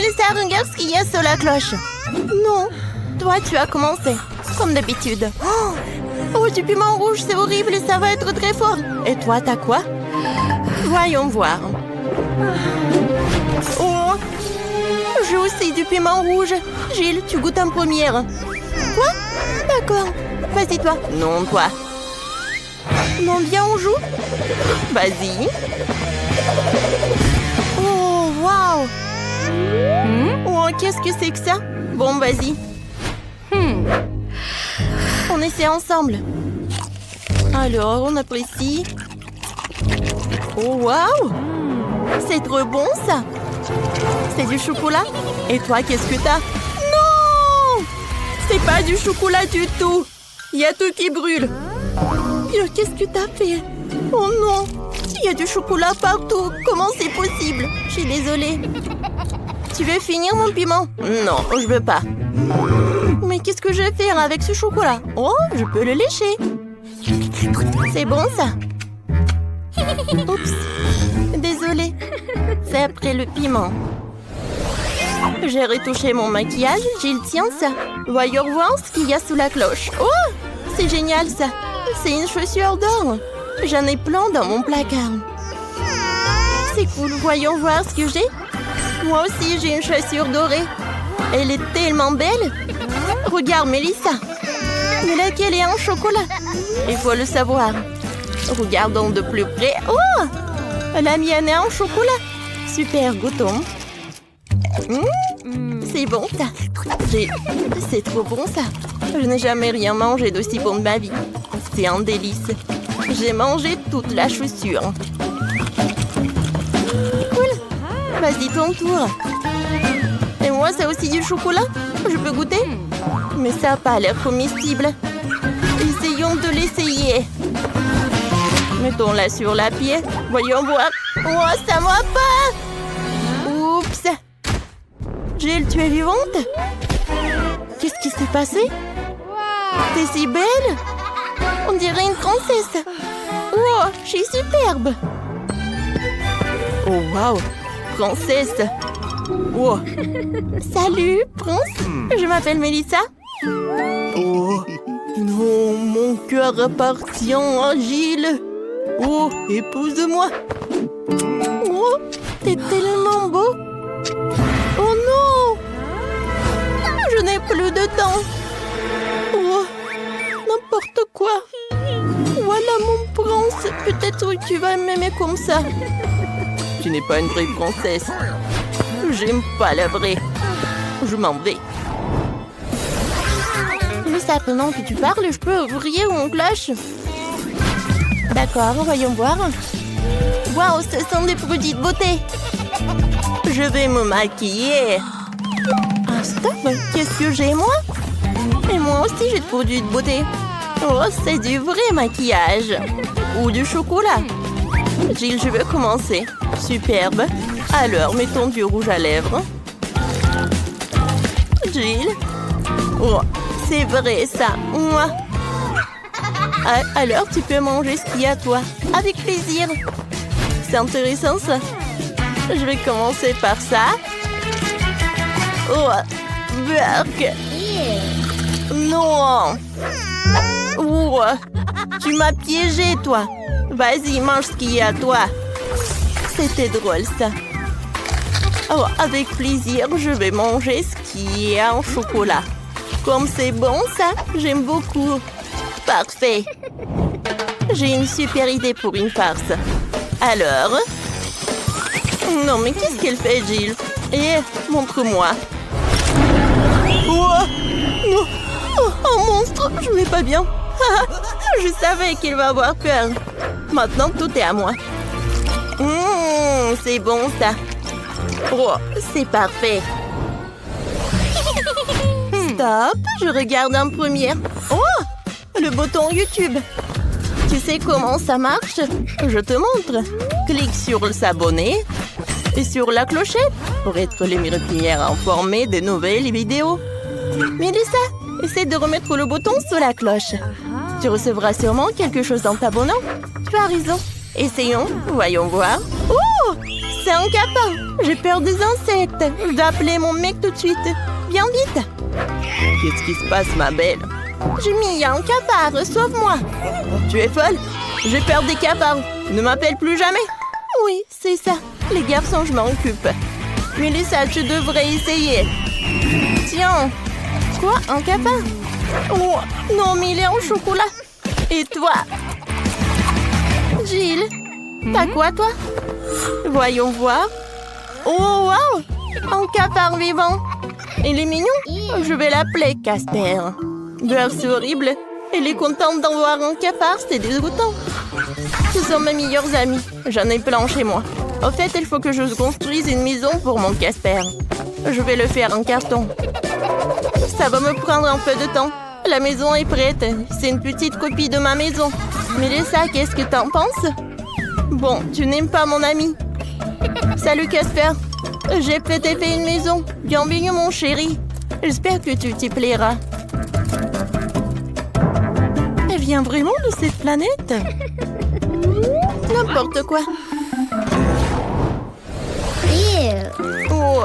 Mélissa, regarde ce qu'il y a sur la cloche. Non, toi, tu as commencé, comme d'habitude. Oh, du piment rouge, c'est horrible et ça va être très fort. Et toi, t'as quoi? Voyons voir. Oh, j'ai aussi du piment rouge. Gilles, tu goûtes en première. Quoi? D'accord. Vas-y, toi. Non, toi. Non, viens, on joue. Vas-y. Oh, waouh. Oh, qu'est-ce que c'est que ça? Bon, vas-y. On essaie ensemble. Alors, on apprécie. Oh, waouh! C'est trop bon, ça! C'est du chocolat? Et toi, qu'est-ce que t'as? Non! C'est pas du chocolat du tout! Il y a tout qui brûle. Qu'est-ce que t'as fait? Oh non! Il y a du chocolat partout. Comment c'est possible? Je suis désolée. Tu veux finir mon piment? Non, je veux pas. Mais qu'est-ce que je vais faire avec ce chocolat? Oh, je peux le lécher. C'est bon, ça? Oups. Désolée. C'est après le piment. J'ai retouché mon maquillage. Gilles, tiens ça. Voyons voir ce qu'il y a sous la cloche. Oh, c'est génial, ça. C'est une chaussure d'or. J'en ai plein dans mon placard. C'est cool. Voyons voir ce que j'ai. Moi aussi, j'ai une chaussure dorée. Elle est tellement belle. Regarde, Mélissa. Mais laquelle est en chocolat? Il faut le savoir. Regardons de plus près. Oh! La mienne est en chocolat. Super, goûtons. C'est bon, ça. C'est trop bon, ça. Je n'ai jamais rien mangé d'aussi bon de ma vie. C'est un délice. J'ai mangé toute la chaussure. Cool. Vas-y, ton tour. Et moi, c'est aussi du chocolat? Je peux goûter? Mais ça n'a pas l'air comestible. Essayons de l'essayer. Mettons-la sur la pied. Voyons voir. Oh, ça ne va pas! Oups! Gilles, tu es vivante? Qu'est-ce qui s'est passé? T'es si belle! On dirait une princesse. Oh, je suis superbe. Oh, waouh! Princesse! Oh! Salut, prince! Je m'appelle Mélissa. Oh! Non, mon cœur appartient à Gilles. Oh, épouse-moi. Oh, t'es tellement beau. Oh non! Je n'ai plus de temps. Oh, n'importe quoi. Voilà mon prince. Peut-être que tu vas m'aimer comme ça. Tu n'es pas une vraie princesse. J'aime pas la vraie. Je m'en vais. Mais ça, pendant que tu parles, je peux ouvrir mon cloche. D'accord, voyons voir. Waouh, ce sont des produits de beauté. Je vais me maquiller. Ah, stop. Qu'est-ce que j'ai, moi? Et moi aussi, j'ai des produits de beauté. Oh, c'est du vrai maquillage. Ou du chocolat. Gilles, je veux commencer. Superbe. Alors, mettons du rouge à lèvres. Gilles. Oh, c'est vrai, ça. Moi. Alors, tu peux manger ce qu'il y a, toi. Avec plaisir. C'est intéressant, ça. Je vais commencer par ça. Oh, burk. Non. Oh, tu m'as piégé, toi. Vas-y, mange ce qu'il y a, toi. C'était drôle, ça. Oh, avec plaisir, je vais manger ce qui est en chocolat. Comme c'est bon, ça, j'aime beaucoup. Parfait. J'ai une super idée pour une farce. Alors? Non, mais qu'est-ce qu'elle fait, Gilles? Eh, montre-moi. Oh, non. Oh, un monstre, je vais pas bien. Je savais qu'il va avoir peur. Maintenant, tout est à moi. C'est bon, ça. Oh, c'est parfait. Stop, je regarde en première. Oh, le bouton YouTube. Tu sais comment ça marche? Je te montre. Clique sur s'abonner et sur la clochette pour être les premières informées des nouvelles vidéos. Mélissa, essaie de remettre le bouton sur la cloche. Tu recevras sûrement quelque chose en t'abonnant. Tu as raison. Essayons, voyons voir. Oh, C'est un capin. J'ai peur des insectes. Je dois appeler mon mec tout de suite. Viens vite. Qu'est-ce qui se passe, ma belle? Jimmy, il y a un capard. Sauve-moi. Tu es folle? J'ai peur des cafards. Ne m'appelle plus jamais. Oui, c'est ça. Les garçons, je m'en occupe. Mélissa, tu devrais essayer. Tiens. Quoi? Un capard? Oh, non, mais il est en chocolat. Et toi? Gilles, t'as quoi, toi? Voyons voir. Oh, wow! Un capard vivant. Il est mignon. Je vais l'appeler Casper. C'est horrible. Elle est contente d'en voir un capard, c'est dégoûtant. Ce sont mes meilleurs amis. J'en ai plein chez moi. En fait, il faut que je construise une maison pour mon Casper. Je vais le faire en carton. Ça va me prendre un peu de temps. La maison est prête. C'est une petite copie de ma maison. Mélissa, qu'est-ce que t'en penses? Bon, tu n'aimes pas mon ami. Salut Casper. J'ai peut-être fait une maison. Bienvenue mon chéri. J'espère que tu t'y plairas. Elle vient vraiment de cette planète? N'importe quoi. Oh,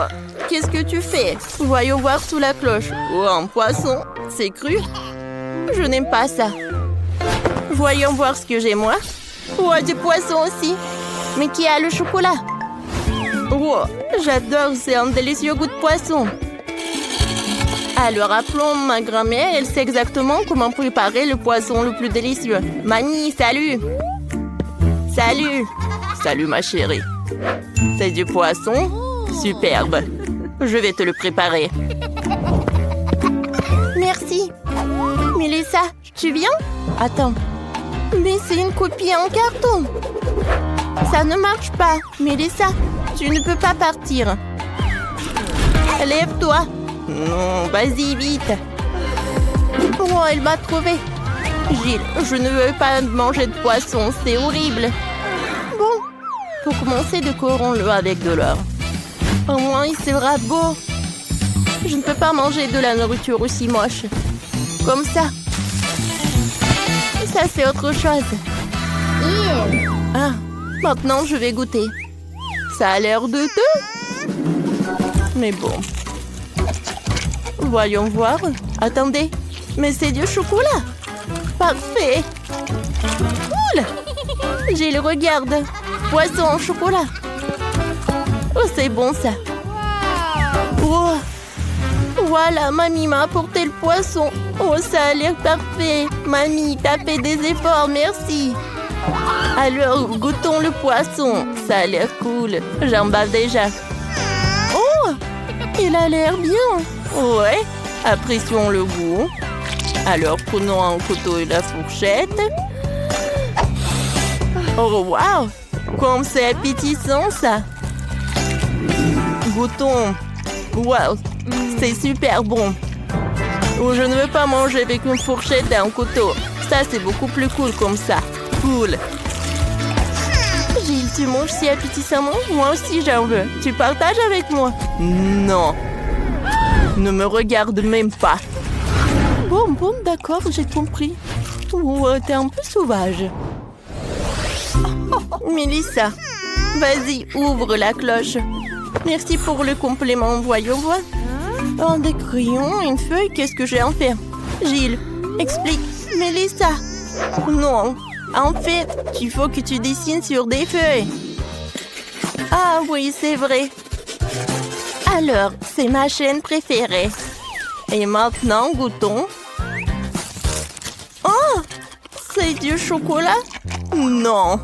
qu'est-ce que tu fais? Voyons voir sous la cloche. Oh, un poisson. C'est cru? Je n'aime pas ça. Voyons voir ce que j'ai moi. Oh, du poisson aussi. Mais qui a le chocolat? Oh, j'adore, c'est un délicieux goût de poisson. Alors appelons ma grand-mère, elle sait exactement comment préparer le poisson le plus délicieux. Mamie, salut! Salut! Salut ma chérie. C'est du poisson? Superbe. Je vais te le préparer. Merci. Mélissa, tu viens? Attends. Mais c'est une copie en carton. Ça ne marche pas. Mélissa, tu ne peux pas partir. Lève-toi. Non, vas-y, vite. Oh, elle m'a trouvé. Gilles, je ne veux pas manger de poisson, c'est horrible. Bon, pour commencer, décorons-le avec de l'or. Au moins, il sera beau. Je ne peux pas manger de la nourriture aussi moche. Comme ça. Ça, c'est autre chose. Ah, maintenant, je vais goûter. Ça a l'air de deux. Mais bon. Voyons voir. Attendez, mais c'est du chocolat. Parfait. Cool. Gilles, regarde. Poisson en chocolat. Oh, c'est bon ça. Oh. Voilà, mamie m'a apporté le poisson. Oh, ça a l'air parfait. Mamie, t'as fait des efforts, merci. Alors, goûtons le poisson. Ça a l'air cool. J'en bave déjà. Oh, il a l'air bien. Ouais, apprécions le goût. Alors, prenons un couteau et la fourchette. Oh, wow! Comme c'est appétissant, ça! Goûtons. Wow! C'est super bon. Oh, je ne veux pas manger avec une fourchette et un couteau. Ça, c'est beaucoup plus cool comme ça. Cool! Gilles, tu manges si appétissamment? Moi aussi, j'en veux. Tu partages avec moi? Non! Ne me regarde même pas. Bon, d'accord, j'ai compris. Oh, t'es un peu sauvage. Mélissa, vas-y, ouvre la cloche. Merci pour le compliment, voyons voir. Oh, des crayons, une feuille, qu'est-ce que j'ai en faire? Gilles, explique. Mélissa. Non, en fait, il faut que tu dessines sur des feuilles. Ah oui, c'est vrai. Alors, c'est ma chaîne préférée. Et maintenant, goûtons. Oh! C'est du chocolat? Non.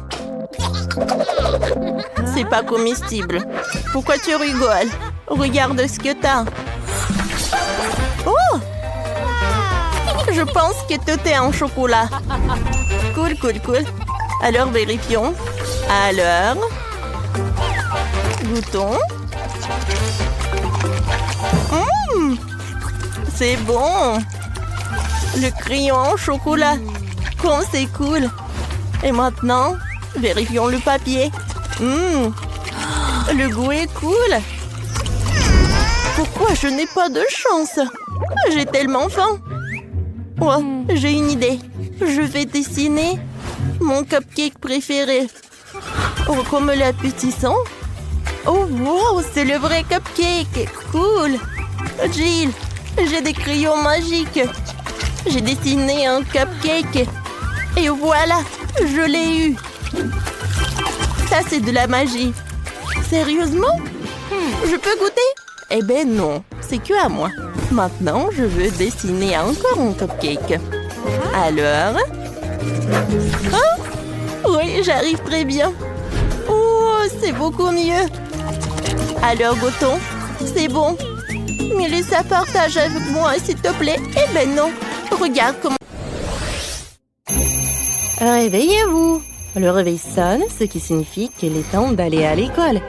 C'est pas comestible. Pourquoi tu rigoles? Regarde ce que t'as. Oh! Je pense que tout est en chocolat. Cool. Alors, vérifions. Alors, goûtons. C'est bon. Le crayon en chocolat. Comme c'est cool. Et maintenant, vérifions le papier. Le goût est cool. Pourquoi je n'ai pas de chance? J'ai tellement faim. Oh, j'ai une idée. Je vais dessiner mon cupcake préféré. Oh, comme l'appétissant. Oh, wow, c'est le vrai cupcake. Cool. Jill, j'ai des crayons magiques. J'ai dessiné un cupcake. Et voilà, je l'ai eu. Ça, c'est de la magie. Sérieusement? Je peux goûter? Eh ben non, c'est que à moi. Maintenant, je veux dessiner encore un cupcake. Alors? Oh, oui, j'arrive très bien. Oh, c'est beaucoup mieux. Alors, goûtons. C'est bon. Mais laisse-la partage avec moi, s'il te plaît. Eh ben non. Regarde comment... Réveillez-vous. Le réveil sonne, ce qui signifie qu'il est temps d'aller à l'école.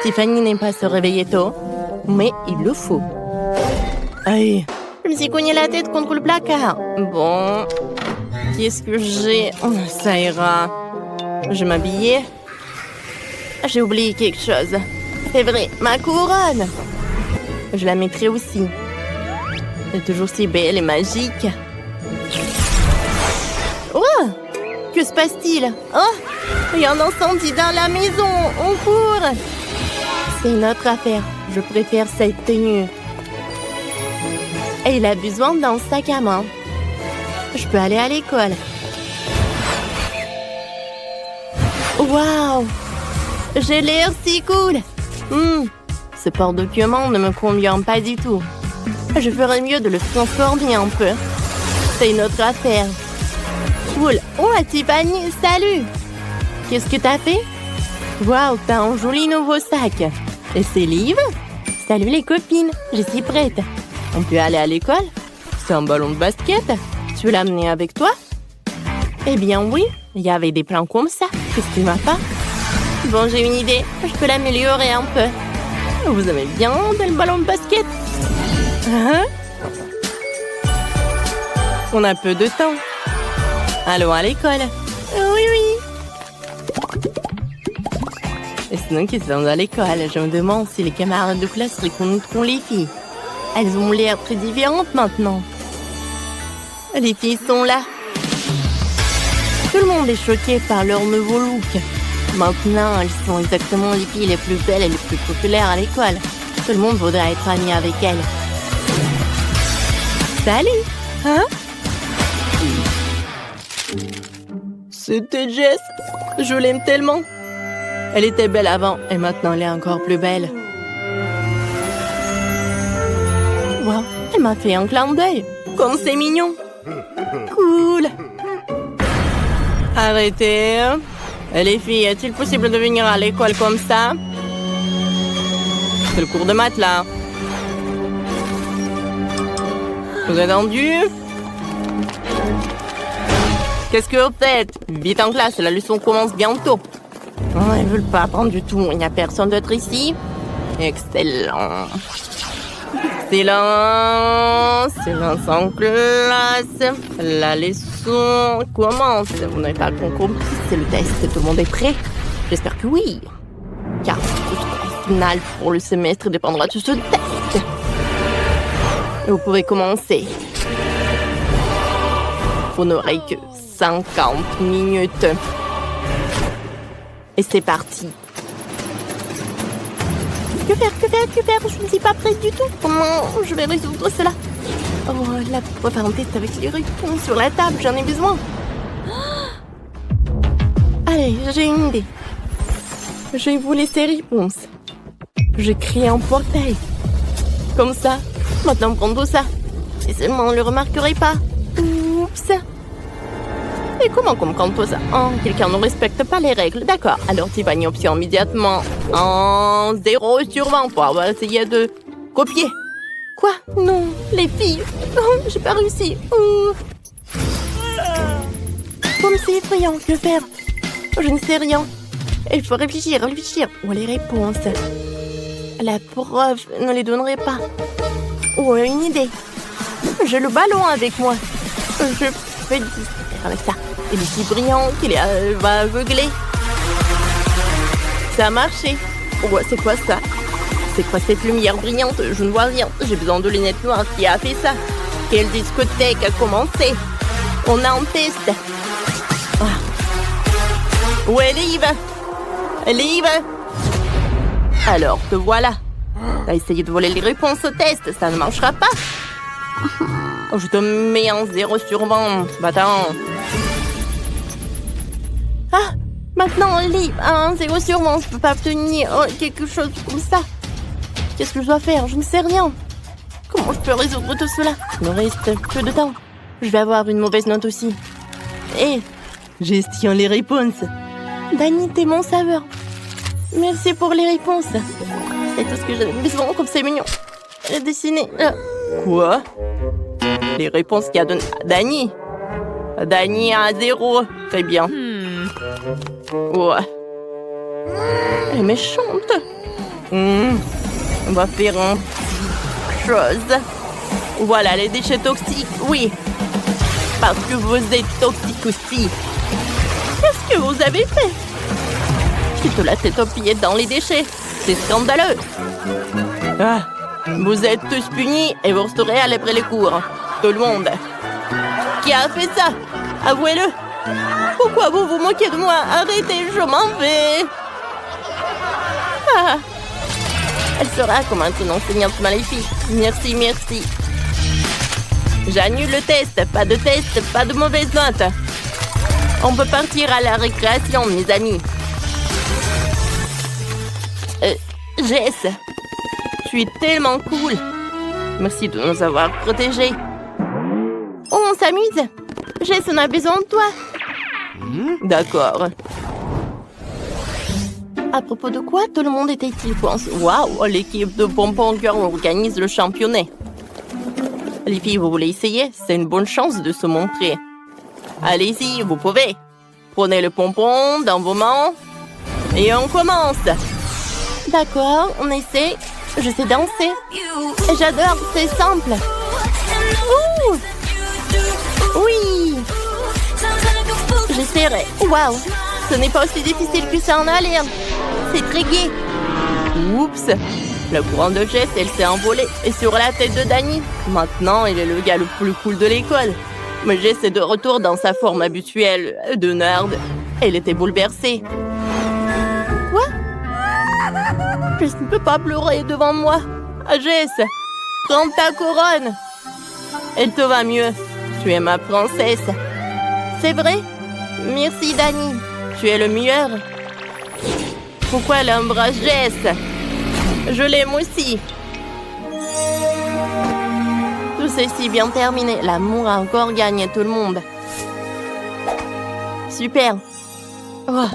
Tiffany n'aime pas se réveiller tôt, mais il le faut. Aïe, je me suis cogné la tête contre le placard. Bon, qu'est-ce que j'ai? Ça ira. Je m'habillais. J'ai oublié quelque chose. C'est vrai, ma couronne. Je la mettrai aussi. Elle est toujours si belle et magique. Oh! Que se passe-t-il? Oh! Il y a un incendie dans la maison! On court! C'est une autre affaire. Je préfère cette tenue. Et il a besoin d'un sac à main. Je peux aller à l'école. Waouh! J'ai l'air si cool! Ce porte-document ne me convient pas du tout. Je ferais mieux de le transformer un peu. C'est une autre affaire. Cool. Oh, Tiffany, salut! Qu'est-ce que t'as fait? Waouh, t'as un joli nouveau sac. Et c'est livre? Salut les copines, je suis prête. On peut aller à l'école? C'est un ballon de basket. Tu veux l'amener avec toi? Eh bien oui, il y avait des plans comme ça. Qu'est-ce que tu m'as pas? Bon, j'ai une idée. Je peux l'améliorer un peu. Vous aimez bien le ballon de basket? Hein? On a peu de temps. Allons à l'école. Oui, oui. Et sinon, qu'ils sont à l'école, je me demande si les camarades de classe reconnaîtront les filles. Elles ont l'air très différentes maintenant. Les filles sont là. Tout le monde est choqué par leur nouveau look. Maintenant, elles sont exactement les filles les plus belles et les plus populaires à l'école. Tout le monde voudrait être ami avec elles. Salut! Hein? C'était Jess. Je l'aime tellement. Elle était belle avant et maintenant elle est encore plus belle. Wow, elle m'a fait un clin d'œil. Comme c'est mignon. Cool. Arrêtez. Et les filles, est-il possible de venir à l'école comme ça? C'est le cours de maths là. Vous êtes tendus? Qu'est-ce que vous faites? Vite en classe, la leçon commence bientôt. Oh, elles ne veulent pas apprendre du tout. Il n'y a personne d'autre ici. Excellent. Excellent. Silence en classe. La leçon commence. Vous n'avez pas compris, c'est le test. Tout le monde est prêt? J'espère que oui. Car le final pour le semestre dépendra de ce test. Vous pouvez commencer. Vous n'aurez que 50 minutes. Et c'est parti. Que faire? Je ne suis pas prête du tout. Comment je vais résoudre cela? Oh, la parenthèse avec les réponses sur la table, j'en ai besoin. Allez, j'ai une idée. Je vais vous laisser réponse. Je crée un portail. Comme ça. Maintenant, prends tout ça. Et seulement, on ne le remarquerait pas. Oups. Et comment comprendre tout ça? Oh, quelqu'un ne respecte pas les règles. D'accord, alors Tiffany option immédiatement. En 0 sur 20. On va essayer de copier. Quoi? Non, les filles. Oh, j'ai pas réussi. Oh. Comme c'est effrayant, que faire? Je ne sais rien. Il faut réfléchir. Où est les réponses? La prof ne les donnerait pas. Oh, une idée. J'ai le ballon avec moi. Je peux distraire avec ça. Il est si brillant qu'il va aveugler. Ça a marché. Oh, c'est quoi ça? C'est quoi cette lumière brillante? Je ne vois rien. J'ai besoin de lunettes noires. Qui a fait ça? Quelle discothèque a commencé? On a un test. Ah. Où est Liv? Alors, te voilà. T'as essayé de voler les réponses au test, ça ne marchera pas. Je te mets en 0 sur 20, bâtard. Ah, maintenant, Lee, un 0 sur 20, je peux pas obtenir quelque chose comme ça. Qu'est-ce que je dois faire? Je ne sais rien. Comment je peux résoudre tout cela? Il me reste peu de temps. Je vais avoir une mauvaise note aussi. Et gestion les réponses. Danny, t'es mon saveur. Merci pour les réponses. C'est tout ce que j'avais besoin, comme c'est mignon. Dessiné. Quoi? Les réponses qu'il y a donné à Danny. Danny a 0. Très bien. Ouais. Elle est méchante. On va faire un petit chose. Voilà, les déchets toxiques, oui. Parce que vous êtes toxique aussi. Qu'est-ce que vous avez fait? Tu te la tête aux pieds dans les déchets. C'est scandaleux. Ah, vous êtes tous punis et vous resterez après les cours. Tout le monde. Qui a fait ça? Avouez-le. Pourquoi vous vous moquez de moi? Arrêtez, je m'en vais. Ah. Elle sera comme une enseignante maléfique. Merci, merci. J'annule le test. Pas de test, pas de mauvaise note. On peut partir à la récréation, mes amis. Jess, tu es tellement cool. Merci de nous avoir protégés. Oh, on s'amuse. Jess, on a besoin de toi. D'accord. À propos de quoi tout le monde était-il pensé? Waouh, l'équipe de Bonbon Girl organise le championnat. Les filles, vous voulez essayer? C'est une bonne chance de se montrer. Allez-y, vous pouvez. Prenez le pompon dans vos mains. Et on commence. D'accord, on essaie. Je sais danser. J'adore, c'est simple. Ouh! Oui! J'essaierai. Waouh! Ce n'est pas aussi difficile que ça en a l'air. C'est très gai. Oups! Le courant de Jess, elle s'est envolée et sur la tête de Danny. Maintenant, il est le gars le plus cool de l'école. Mais Jess est de retour dans sa forme habituelle de nerd. Elle était bouleversée. Quoi? Jess ne peut pas pleurer devant moi. Jess, prends ta couronne. Elle te va mieux. Tu es ma princesse. C'est vrai? Merci, Danny. Tu es le meilleur. Pourquoi elle embrasse Jess? Je l'aime aussi. Tout ceci bien terminé. L'amour a encore gagné tout le monde. Super. Oh,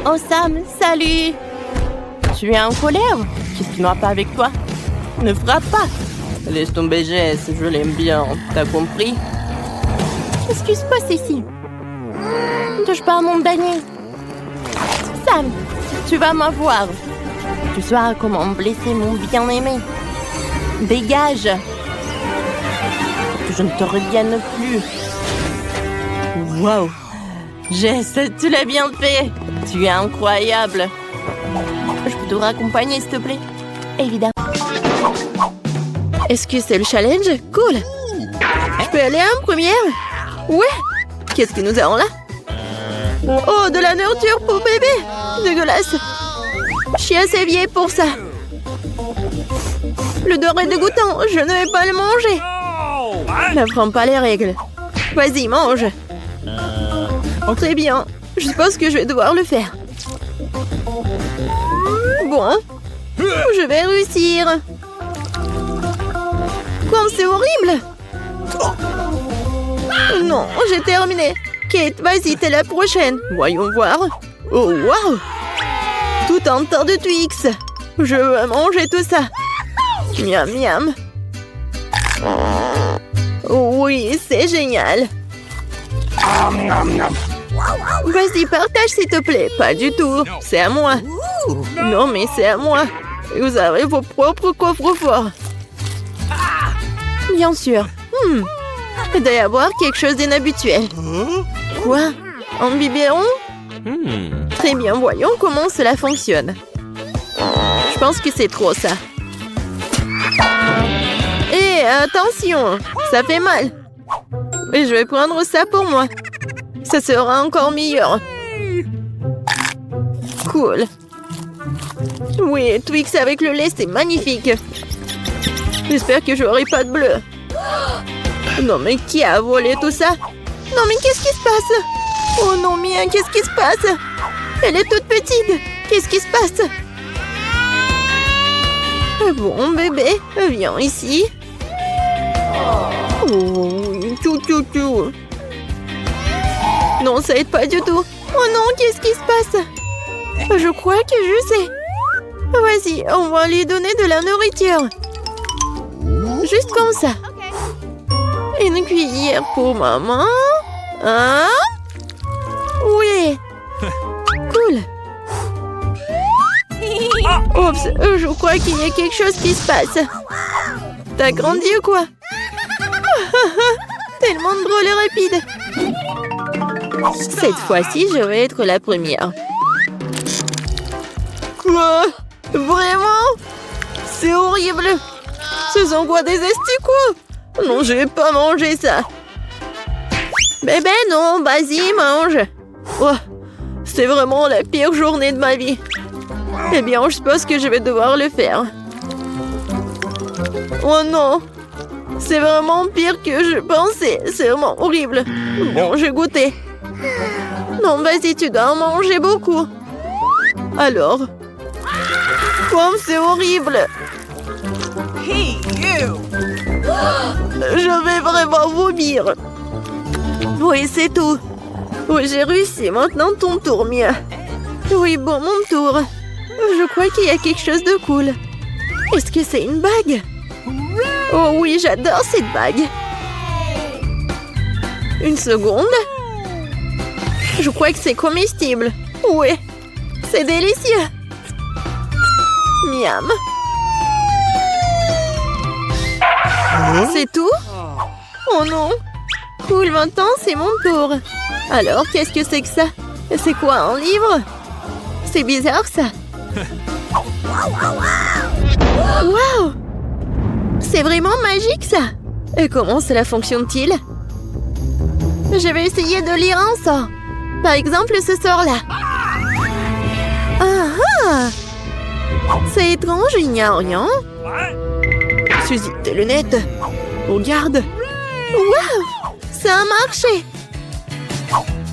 oh Sam, salut. Tu es en colère? Qu'est-ce qui ne va pas avec toi? Ne frappe pas. Laisse tomber Jess, je l'aime bien. T'as compris? Qu'est-ce qui se passe ici? Ne touche pas à mon Danny. Sam, tu vas m'avoir. Tu sauras comment blesser mon bien-aimé. Dégage. Que je ne te revienne plus. Wow. Jess, tu l'as bien fait. Tu es incroyable. Je peux te raccompagner, s'il te plaît? Évidemment. Est-ce que c'est le challenge? Cool. Je peux aller en première? Ouais. Qu'est-ce que nous avons là? Oh, de la nourriture pour bébé. Dégueulasse. Je suis assez vieille pour ça. L'odeur est dégoûtant. Je ne vais pas le manger. N'apprends pas les règles. Vas-y, mange. Très bien. Je suppose que je vais devoir le faire. Bon. Je vais réussir. Quoi, c'est horrible. Non, j'ai terminé. Kate, vas-y, t'es la prochaine. Voyons voir. Oh, waouh! Tout un tas de Twix. Je veux manger tout ça. Miam, miam. Oh, oui, c'est génial. Vas-y, partage, s'il te plaît. Pas du tout. C'est à moi. Non, mais c'est à moi. Vous avez vos propres coffres-forts. Bien sûr. Il doit y avoir quelque chose d'inhabituel. Quoi? Un biberon? Très bien, voyons comment cela fonctionne. Je pense que c'est trop ça. Hé, attention, ça fait mal. Et je vais prendre ça pour moi. Ça sera encore meilleur. Cool. Oui, Twix avec le lait, c'est magnifique. J'espère que j'aurai pas de bleu. Non, mais qui a volé tout ça? Non, mais qu'est-ce qui se passe? Oh non, Mia, qu'est-ce qui se passe? Elle est toute petite. Qu'est-ce qui se passe? Bon, bébé, viens ici. Oh, tchou. Non, ça aide pas du tout. Oh non, qu'est-ce qui se passe? Je crois que je sais. Vas-y, on va lui donner de la nourriture. Juste comme ça. Une cuillère pour maman. Hein? Oui. Cool. Oups, je crois qu'il y a quelque chose qui se passe. T'as grandi ou quoi? Tellement drôle et rapide. Cette fois-ci, je vais être la première. Quoi? Vraiment? C'est horrible. Ce sont quoi, des asticots? Non, je vais pas manger ça. Bébé, non, vas-y, mange. Oh, c'est vraiment la pire journée de ma vie. Eh bien, je suppose que je vais devoir le faire. Oh non, c'est vraiment pire que je pensais. C'est vraiment horrible. Bon, je vais goûter. Non, vas-y, tu dois en manger beaucoup. Alors? Oh, c'est horrible. Hey, you! Je vais vraiment vomir. Oui, c'est tout. Oui, j'ai réussi. Maintenant, ton tour, Mia. Oui, bon, mon tour. Je crois qu'il y a quelque chose de cool. Est-ce que c'est une bague? Oh oui, j'adore cette bague. Une seconde. Je crois que c'est comestible. Oui, c'est délicieux. Miam. C'est tout? Oh non. Cool, maintenant c'est mon tour. Alors, qu'est-ce que c'est que ça? C'est quoi, un livre? C'est bizarre ça. Waouh! C'est vraiment magique ça. Et comment cela fonctionne-t-il? Je vais essayer de lire un sort. Par exemple, ce sort-là. Ah ah! C'est étrange, il n'y a rien. Suzy, tes lunettes. Regarde. Waouh! Ça a marché.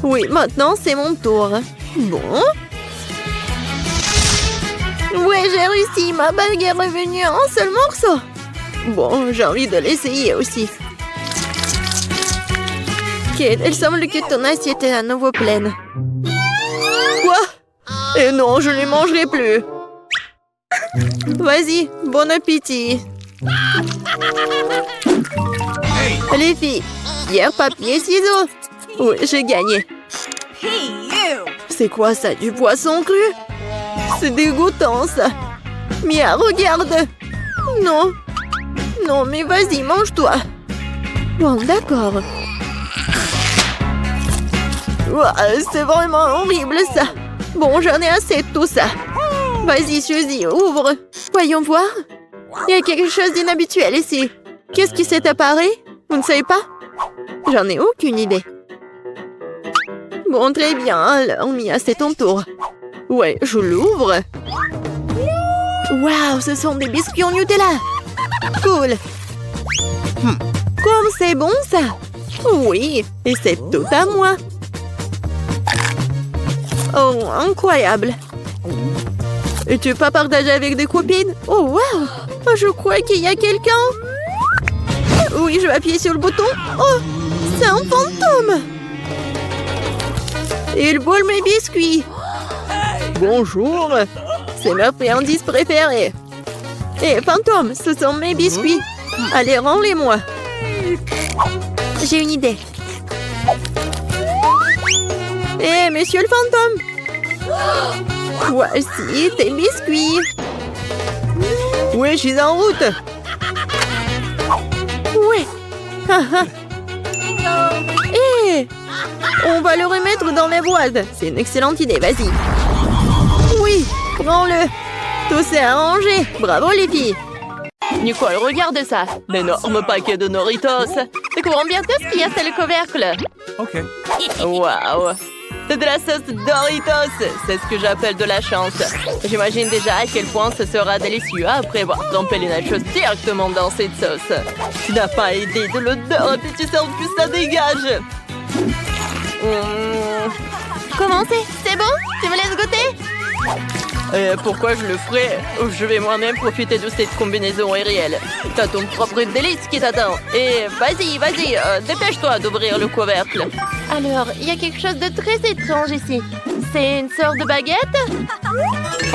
Oui, maintenant c'est mon tour. Bon. Ouais, j'ai réussi. Ma bague est revenue en un seul morceau. Bon, j'ai envie de l'essayer aussi. Kate, il semble que ton assiette est à nouveau pleine. Quoi? Et non, je ne les mangerai plus. Vas-y, bon appétit. Les filles, pierre, papier, ciseaux. Oui, j'ai gagné. Hey, you! C'est quoi ça, du poisson cru? C'est dégoûtant ça. Mia, regarde. Non. Non, mais vas-y, mange-toi. Bon, d'accord. Ouah, c'est vraiment horrible ça. Bon, j'en ai assez de tout ça. Vas-y, Suzy, ouvre. Voyons voir. Il y a quelque chose d'inhabituel ici. Qu'est-ce qui s'est apparu? Vous ne savez pas? J'en ai aucune idée. Bon, très bien. Alors, Mia, c'est ton tour. Ouais, je l'ouvre. Waouh, ce sont des biscuits au Nutella. Cool. Comme c'est bon, ça. Oui, et c'est tout à moi. Oh, incroyable. Et tu veux pas partager avec des copines? Oh, waouh. Je crois qu'il y a quelqu'un. Oui, je vais appuyer sur le bouton. Oh, c'est un fantôme. Il vole mes biscuits. Bonjour. C'est ma friandise préférée. Hé, fantôme, ce sont mes biscuits. Allez, rends-les-moi. J'ai une idée. Hé, monsieur le fantôme. Voici tes biscuits. Oui, je suis en route. Oui. Hé, on va le remettre dans la boîte. C'est une excellente idée, vas-y. Oui, prends-le. Tout s'est arrangé. Bravo les filles. Nicole, regarde ça. D'énormes paquets de Doritos. Découvrons bientôt ce qu'il y a sur le couvercle. Okay. Waouh. De la sauce Doritos. C'est ce que j'appelle de la chance. J'imagine déjà à quel point ce sera délicieux après avoir trempé les nachos directement dans cette sauce. Tu n'as pas idée de l'odeur et tu sens que ça dégage. Comment c'est bon? Tu me laisses goûter? Pourquoi je le ferais? Je vais moi-même profiter de cette combinaison aérienne. T'as ton propre délice qui t'attend. Et vas-y, dépêche-toi d'ouvrir le couvercle. Alors, il y a quelque chose de très étrange ici. C'est une sorte de baguette?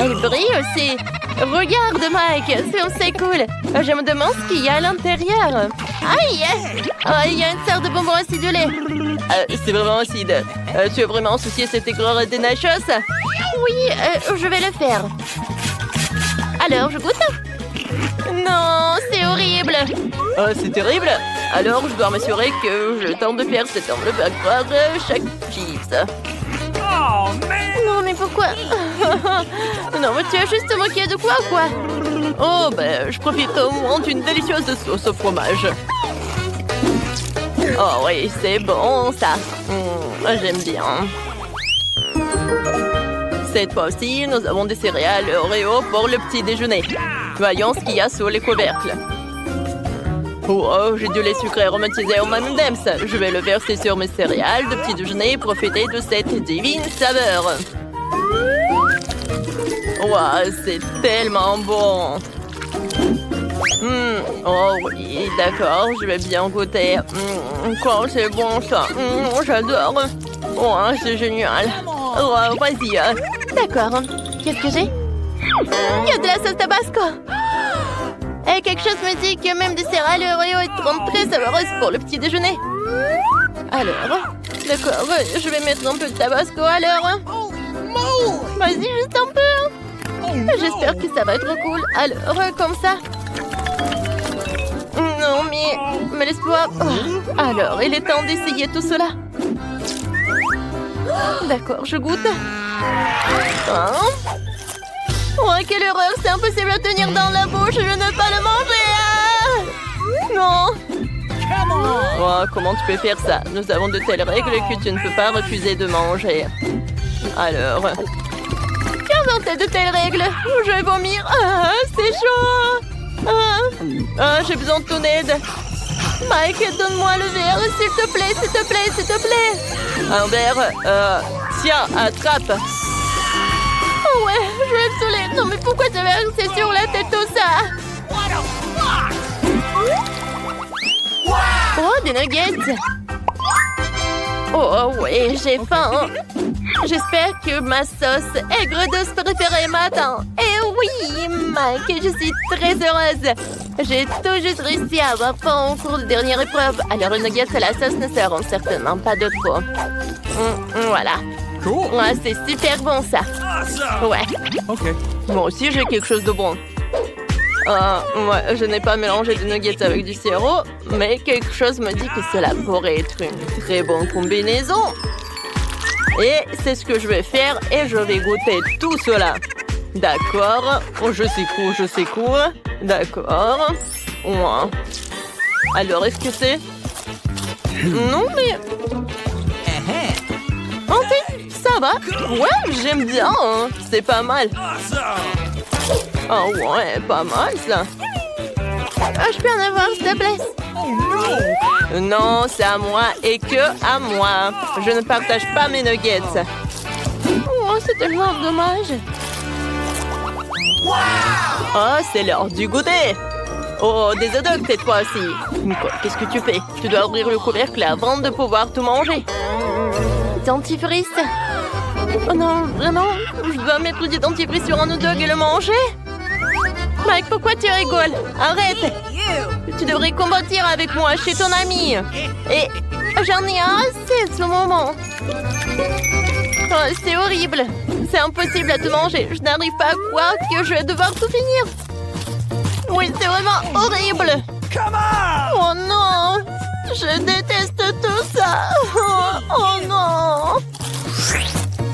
Elle brille aussi. Regarde, Mike, c'est cool. Je me demande ce qu'il y a à l'intérieur. Aïe! Il y a une sorte de bonbon acidulé. C'est vraiment acide. Tu as vraiment soucié cette aigreur des nachos? Oui, je vais le faire. Alors, je goûte? Non, c'est horrible. C'est terrible. Alors, je dois m'assurer que je tente de faire cette enveloppe à croire chaque chips. Non, mais pourquoi? Non, mais tu as juste moqué de quoi? Oh, ben, je profite au moins d'une délicieuse sauce au fromage. Oh oui, c'est bon, ça. J'aime bien. Cette fois-ci, nous avons des céréales Oreo pour le petit déjeuner. Voyons ce qu'il y a sous les couvercles. Oh, j'ai du lait sucré aromatisé au M&M's. Je vais le verser sur mes céréales de petit déjeuner et profiter de cette divine saveur. Wow, c'est tellement bon. Oh oui, d'accord, je vais bien goûter. Quoi, c'est bon ça. J'adore. Oh, c'est génial. Oh, vas-y. D'accord. Qu'est-ce que j'ai? Il y a de la sauce tabasco. Et quelque chose me dit que même des céréales Oreo seront très savoreuses pour le petit déjeuner. Alors, d'accord, je vais mettre un peu de tabasco alors. Vas-y, juste un peu. J'espère que ça va être cool. Alors, comme ça. Non, mais laisse-moi. Alors, il est temps d'essayer tout cela. D'accord, je goûte. Oh, quelle horreur! C'est impossible à tenir dans la bouche. Je ne peux pas le manger. Non. Oh, comment tu peux faire ça? Nous avons de telles règles que tu ne peux pas refuser de manger. Alors... Qui a inventé de telles règles? Je vais vomir. C'est chaud. J'ai besoin de ton aide. Mike, donne-moi le verre, s'il te plaît, s'il te plaît, s'il te plaît. Un verre, tiens, attrape. Oh ouais, je vais me saouler. Non, mais pourquoi tu avais versé sur la tête tout ça? Oh, des nuggets. Oh ouais, j'ai faim. J'espère que ma sauce aigre douce préférée m'attend. Et oui, Mike, je suis très heureuse. J'ai tout juste réussi à avoir faim au cours de dernière épreuve. Alors, les nuggets et la sauce ne seront certainement pas de trop. Voilà. Cool. Ouais, c'est super bon, ça. Ouais. OK. Moi aussi, j'ai quelque chose de bon. Ouais, je n'ai pas mélangé de nuggets avec du sirop, mais quelque chose me dit que cela pourrait être une très bonne combinaison. Et c'est ce que je vais faire et je vais goûter tout cela. D'accord. Oh, je secoue. D'accord. Ouais. Alors, est-ce que c'est... Non, mais... En fait, ça va. Ouais, j'aime bien. Hein. C'est pas mal. Oh ouais, pas mal ça. Je peux en avoir, s'il te plaît? Non, c'est à moi et que à moi. Je ne partage pas mes nuggets. Oh, c'est tellement dommage. Oh, c'est l'heure du goûter. Oh, des hot dogs cette fois-ci. Qu'est-ce que tu fais? Tu dois ouvrir le couvercle avant de pouvoir tout manger. Dentifrice. Oh non, vraiment? Je dois mettre du dentifrice sur un hot dog et le manger? Mike, pourquoi tu rigoles? Arrête! Tu devrais combattre avec moi chez ton ami. Et j'en ai assez de ce moment. Oh, c'est horrible. C'est impossible à te manger. Je n'arrive pas à croire que je vais devoir tout finir. Oui, c'est vraiment horrible. Oh non! Je déteste tout ça. Oh non!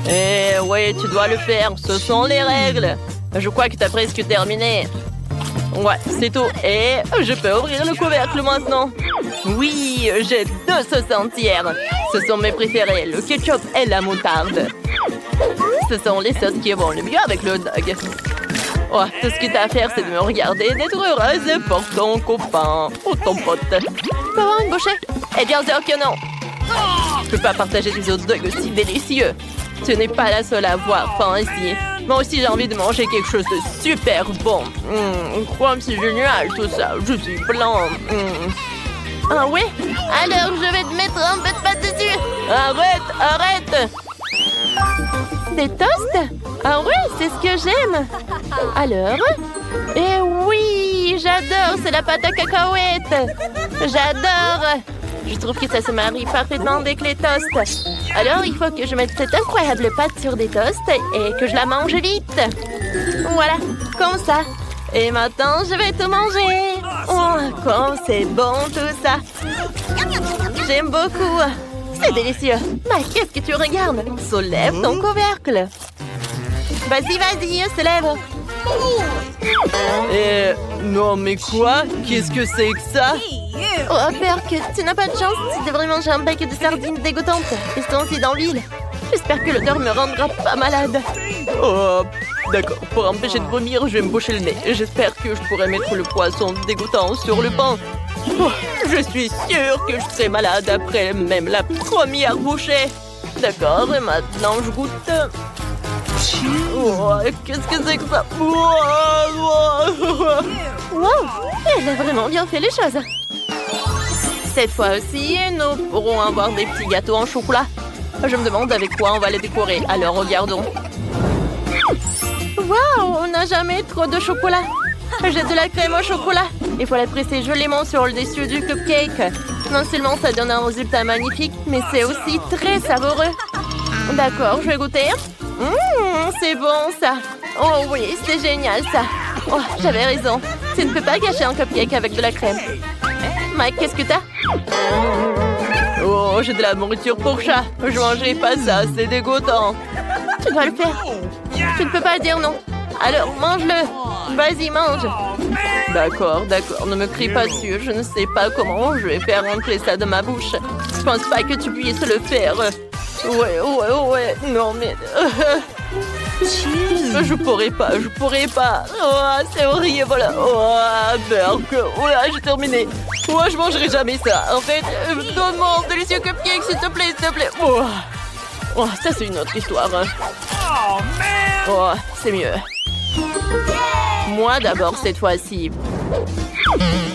Eh oui, tu dois le faire. Ce sont les règles. Je crois que t'as presque terminé. Ouais, c'est tout. Et je peux ouvrir le couvercle maintenant. Oui, j'ai 2 sauces entières. Ce sont mes préférés, le ketchup et la moutarde. Ce sont les sauces qui vont le mieux avec le hot dog. Oh, tout ce que t'as à faire, c'est de me regarder et d'être heureuse pour ton copain ou ton pote. Tu peux avoir une bouchée? Eh bien sûr que non. Je peux pas partager des hot dogs aussi délicieux. Tu n'es pas la seule à avoir faim ici. Moi aussi, j'ai envie de manger quelque chose de super bon. Quoi, c'est génial tout ça. Je suis blanc. Ah ouais? Alors, je vais te mettre un peu de pâte dessus. Arrête! Des toasts? Ah oui, c'est ce que j'aime. Alors? Eh oui, j'adore, c'est la pâte à cacahuètes. J'adore. Je trouve que ça se marie parfaitement avec les toasts. Alors, il faut que je mette cette incroyable pâte sur des toasts et que je la mange vite. Voilà, comme ça. Et maintenant, je vais tout manger. Oh, comme c'est bon tout ça. J'aime beaucoup. C'est délicieux. Mais qu'est-ce que tu regardes? Soulève ton couvercle. Vas-y, se lève. Non, mais quoi? Qu'est-ce que c'est que ça? Hey, you. Oh, Perk, tu n'as pas de chance. Tu devrais manger un bec de sardines dégoûtantes. Ils sont aussi dans l'huile. J'espère que l'odeur me rendra pas malade. Oh, d'accord. Pour empêcher de vomir, je vais me boucher le nez. J'espère que je pourrai mettre le poisson dégoûtant sur le pain. Oh, je suis sûre que je serai malade après même la première bouchée. D'accord, et maintenant je goûte. Oh, qu'est-ce que c'est que ça? Wow, elle a vraiment bien fait les choses. Cette fois aussi, nous pourrons avoir des petits gâteaux en chocolat. Je me demande avec quoi on va les décorer. Alors regardons. Waouh, on n'a jamais trop de chocolat. J'ai de la crème au chocolat. Il faut la presser joliment sur le dessus du cupcake. Non seulement ça donne un résultat magnifique, mais c'est aussi très savoureux. D'accord, je vais goûter. C'est bon ça. Oh oui, c'est génial ça. Oh, j'avais raison. Tu ne peux pas gâcher un cupcake avec de la crème. Mike, qu'est-ce que t'as? Oh, j'ai de la nourriture pour chat. Je mangerai pas ça, c'est dégoûtant. Tu dois le faire. Tu ne peux pas dire non. Alors, mange-le. Vas-y, mange. D'accord, ne me crie pas dessus. Je ne sais pas comment je vais faire rentrer ça de ma bouche. Je pense pas que tu puisses le faire. Ouais. Non, mais... Je pourrais pas. Oh, c'est horrible. Oh, Berk. Oh là, j'ai terminé. Oh, je mangerai jamais ça. En fait, donne-moi un délicieux cupcake, s'il te plaît. Oh, ça c'est une autre histoire. Oh, c'est mieux. Moi d'abord cette fois-ci.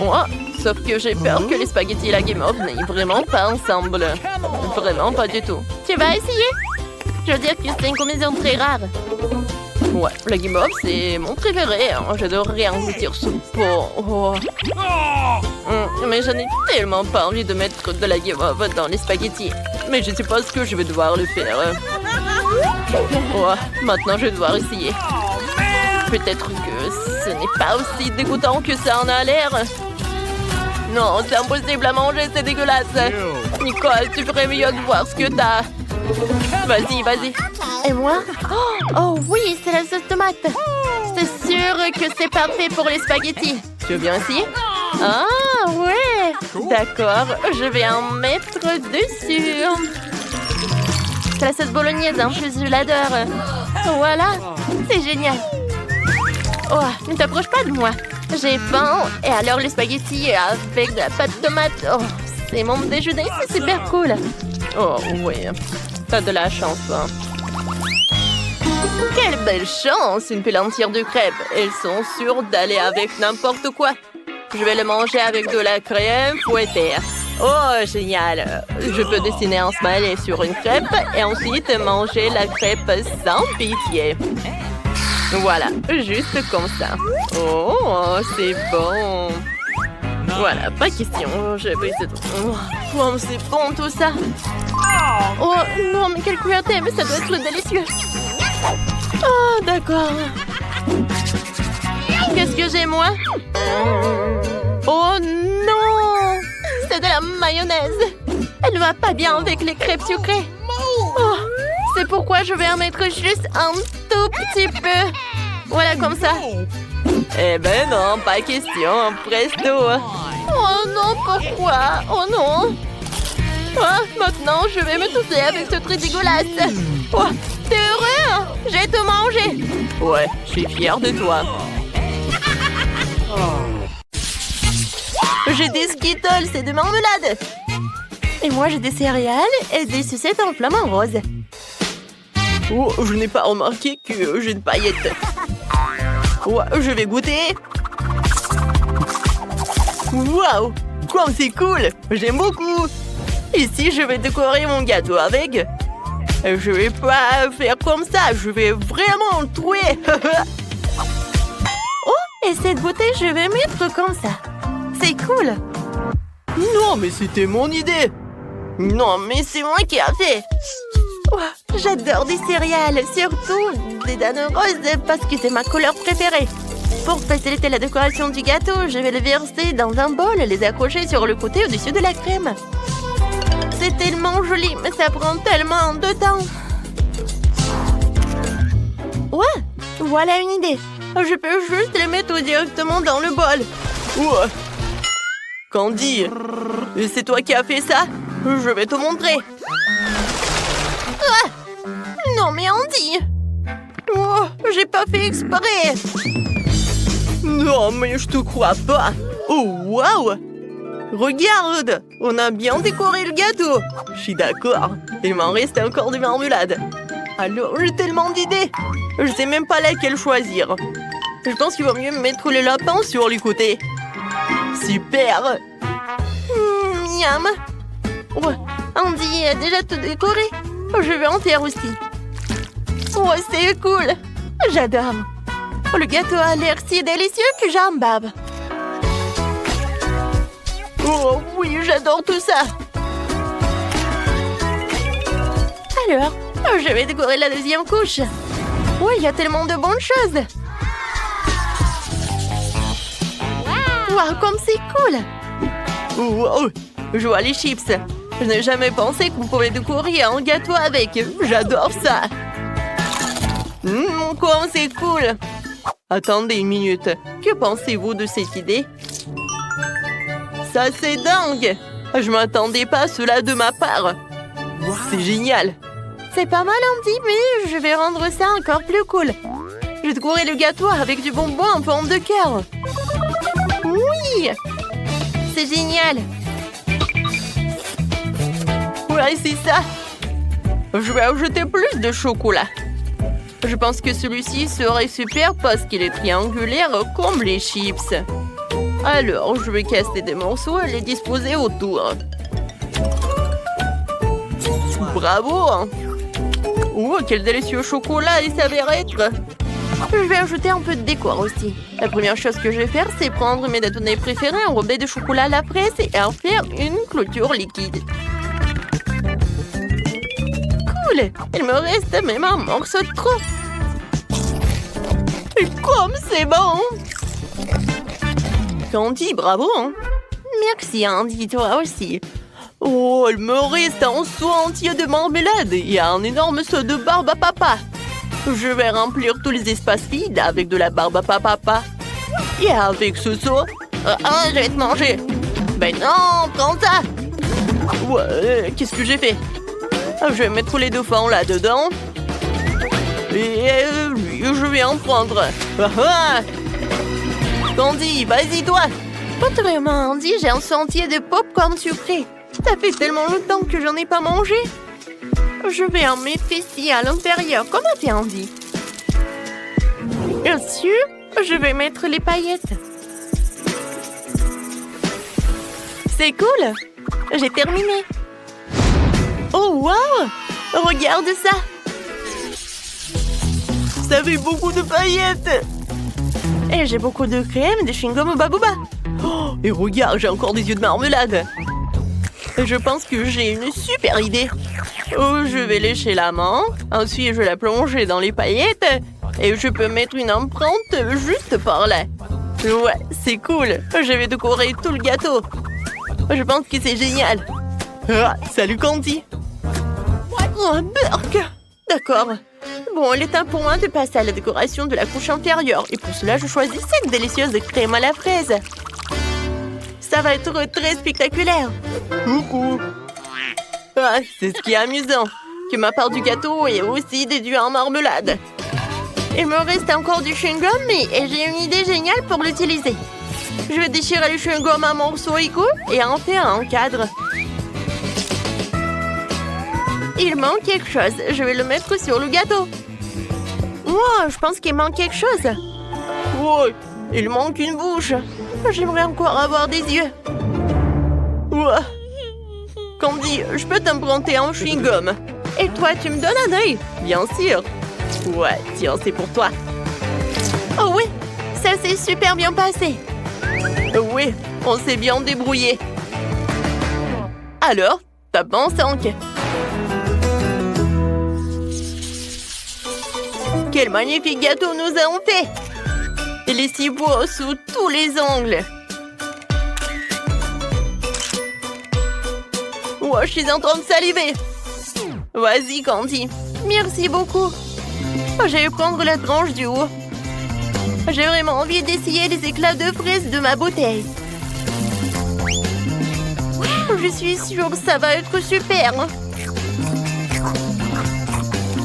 Oh, sauf que j'ai peur que les spaghettis et la guimauve n'aillent vraiment pas ensemble. Vraiment pas du tout. Tu vas essayer? Je veux dire que c'est une combinaison très rare. Ouais, la guimauve, c'est mon préféré. J'adorerais en goûter ce pot. Oh. Mais je n'ai tellement pas envie de mettre de la guimauve dans les spaghettis. Mais je suppose que je vais devoir le faire. Oh, maintenant, je vais devoir essayer. Peut-être que ce n'est pas aussi dégoûtant que ça en a l'air. Non, c'est impossible à manger, c'est dégueulasse. Nicole, tu ferais mieux de voir ce que t'as. Vas-y. Et moi? Oh oui, c'est la sauce tomate. C'est sûr que c'est parfait pour les spaghettis. Tu veux bien essayer? Ah ouais. D'accord, je vais en mettre dessus. C'est la sauce bolognaise, en plus je l'adore. Voilà, c'est génial. Oh, ne t'approche pas de moi. J'ai faim. Et alors les spaghettis avec de la pâte tomate. Oh, c'est mon déjeuner, c'est super cool. Oh oui, t'as de la chance, toi. Quelle belle chance, une pile entière de crêpes. Elles sont sûres d'aller avec n'importe quoi. Je vais le manger avec de la crème fouettée. Oh, génial. Je peux dessiner un smiley sur une crêpe et ensuite manger la crêpe sans pitié. Voilà, juste comme ça. Oh, c'est bon. Voilà, pas question. Je vais essayer de... Oh, c'est bon tout ça. Oh, non, mais quelle cruauté, mais ça doit être délicieux. Oh, d'accord. Qu'est-ce que j'ai, moi? Oh, non! C'est de la mayonnaise. Elle ne va pas bien avec les crêpes sucrées. Oh, c'est pourquoi je vais en mettre juste un tout petit peu. Voilà, comme ça. Eh ben non, pas question. Presto. Oh non, pourquoi? Oh non. Oh, maintenant, je vais me tousser avec ce truc dégueulasse. Oh, t'es heureux, hein? J'ai tout mangé. Ouais, je suis fière de toi. J'ai des Skittles et des marmelades. Et moi, j'ai des céréales et des sucettes en flamant rose. Oh, je n'ai pas remarqué que j'ai une paillette. Oh, je vais goûter. Waouh, comme c'est cool. J'aime beaucoup. Ici, je vais décorer mon gâteau avec. Je vais pas faire comme ça. Je vais vraiment le trouer. Oh, et cette bouteille, je vais mettre comme ça. C'est cool. Non, mais c'était mon idée. Non, mais c'est moi qui a fait. Oh, j'adore des céréales, surtout des dattes roses parce que c'est ma couleur préférée. Pour faciliter la décoration du gâteau, je vais les verser dans un bol et les accrocher sur le côté au-dessus de la crème. C'est tellement joli, mais ça prend tellement de temps. Ouais, voilà une idée. Je peux juste les mettre directement dans le bol. Ouais. Candy, c'est toi qui as fait ça? Je vais te montrer. Ah! Non mais Andy! Oh, j'ai pas fait exprès. Non mais je te crois pas. Oh waouh! Regarde, on a bien décoré le gâteau. Je suis d'accord. Il m'en reste encore des marmelades. Alors j'ai tellement d'idées. Je sais même pas laquelle choisir. Je pense qu'il vaut mieux mettre le lapin sur les côtés. Super. Miam. Ouais, Andy a déjà tout décoré. Je vais en faire aussi. Oh, c'est cool. J'adore. Le gâteau a l'air si délicieux que j'en bave. Oh oui, j'adore tout ça. Alors, je vais décorer la deuxième couche. Oui, il y a tellement de bonnes choses. Wow, comme c'est cool. Wow, je vois les chips. Je n'ai jamais pensé qu'on pouvait décorer un gâteau avec. J'adore ça. Comme c'est cool. Attendez une minute. Que pensez-vous de cette idée? Ça, c'est dingue. Je m'attendais pas à cela de ma part. Wow. C'est génial. C'est pas mal, Andy, mais je vais rendre ça encore plus cool. Je vais décorer le gâteau avec du bonbon en forme de cœur. Oui. C'est génial. Ouais, c'est ça. Je vais ajouter plus de chocolat. Je pense que celui-ci serait super parce qu'il est triangulaire comme les chips. Alors, je vais casser des morceaux et les disposer autour. Bravo! Oh, quel délicieux chocolat il s'avère être! Je vais ajouter un peu de décor aussi. La première chose que je vais faire, c'est prendre mes détonés préférés enrobés de chocolat à la fraise et en faire une clôture liquide. Cool! Il me reste même un morceau de trop. Et comme c'est bon! Candy, bravo! Hein? Merci, Andy, toi aussi. Oh, il me reste un seau entier de marmelade et un énorme seau de barbe à papa. Je vais remplir tous les espaces vides avec de la barbe à papa. Et avec ce seau... je vais te manger. Ben non, prends ça. Ouais, qu'est-ce que j'ai fait? Je vais mettre les dauphins là-dedans. Et je vais en prendre. Candy, vas-y toi. Autrement dit, j'ai un sentier de pop-corn sucré. Ça fait tellement longtemps que j'en ai pas mangé. Je vais en mettre ici à l'intérieur, comme a fait Andy. Et dessus, je vais mettre les paillettes. C'est cool. J'ai terminé. Oh, wow! Regarde ça. Ça fait beaucoup de paillettes. Et j'ai beaucoup de crème, des chewing-gums au babouba. Oh, et regarde, j'ai encore des yeux de marmelade. Je pense que j'ai une super idée. Oh, je vais lécher la main. Ensuite, je vais la plonger dans les paillettes. Et je peux mettre une empreinte juste par là. Ouais, c'est cool. Je vais décorer tout le gâteau. Je pense que c'est génial. Ah, salut Candy. Oh, Burk. D'accord. Bon, il est temps pour moi de passer à la décoration de la couche inférieure. Et pour cela, je choisis cette délicieuse crème à la fraise. Ça va être très spectaculaire. Coucou. Ah, c'est ce qui est amusant, que ma part du gâteau est aussi déduite en marmelade. Il me reste encore du chewing-gum et j'ai une idée géniale pour l'utiliser. Je vais déchirer le chewing-gum en morceaux égaux et en faire un cadre. Il manque quelque chose. Je vais le mettre sur le gâteau. Wow, je pense qu'il manque quelque chose. Wow, il manque une bouche. J'aimerais encore avoir des yeux. Wow. Candy, je peux t'emprunter un chewing-gum. Et toi, tu me donnes un œil? Bien sûr. Ouais, tiens, c'est pour toi. Oh oui, ça s'est super bien passé. Oui, on s'est bien débrouillé. Alors, tape en 5. Quel magnifique gâteau nous avons fait! Il est si beau sous tous les angles. Oh, je suis en train de saliver. Vas-y, Candy. Merci beaucoup. Je vais prendre la tranche du haut. J'ai vraiment envie d'essayer les éclats de fraises de ma bouteille. Je suis sûre que ça va être super.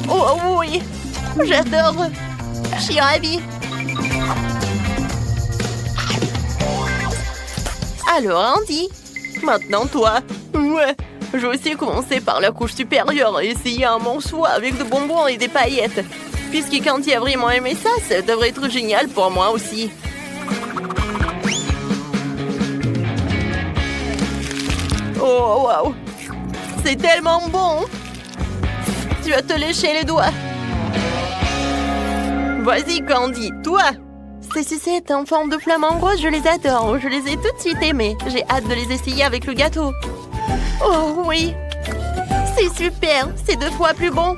Oh oui, j'adore. Je suis ravie. Alors, Andy, maintenant toi. Ouais, je vais aussi commencer par la couche supérieure et essayer un morceau avec de bonbons et des paillettes. Puisque Candy a vraiment aimé ça, ça devrait être génial pour moi aussi. Oh, wow! C'est tellement bon! Tu vas te lécher les doigts. Vas-y, Candy, toi! Ces sucettes en forme de flamant rose, je les adore. Je les ai tout de suite aimées. J'ai hâte de les essayer avec le gâteau. Oh oui! C'est super! C'est 2 fois plus bon.